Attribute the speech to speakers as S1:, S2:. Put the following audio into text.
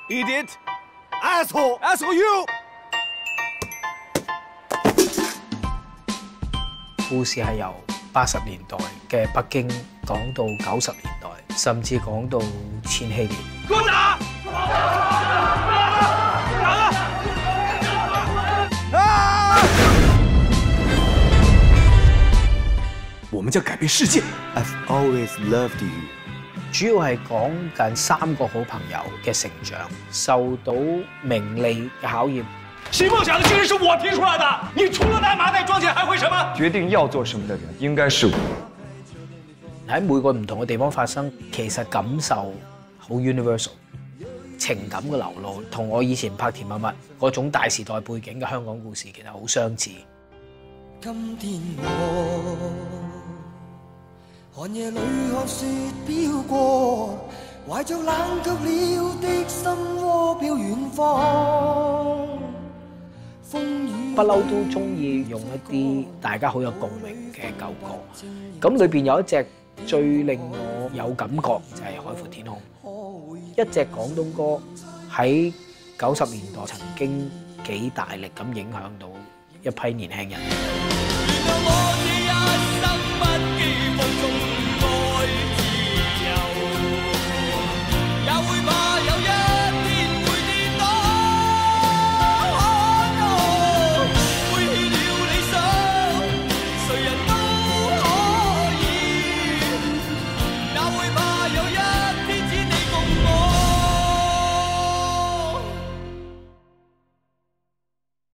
S1: Idiot! Asshole! Asshole you!
S2: 故事係由80年代嘅北京講到90年代，甚至講到千禧年。
S1: 給我打！
S3: 我們將改變世界。
S4: I've always loved you。
S2: 主要係講緊3個好朋友嘅成長，受到名利嘅考驗。
S1: 新夢想的精神是我提出來的，你除了拿麻袋裝錢，還會什麼？
S5: 決定要做什麼的人，應該是我。
S2: 喺每個唔同嘅地方發生，其實感受好 universal， 情感嘅流露，同我以前拍甜蜜蜜嗰種大時代背景嘅香港故事其實好相似。
S6: 今天我寒夜裏看雪飄過，懷着冷卻了的心窩飄遠方。
S2: 不嬲都中意用一啲大家好有共鳴嘅舊歌，咁裏邊有一隻最令我有感覺就係《海闊天空》，一隻廣東歌喺90年代曾經幾大力咁影響到一批年輕人。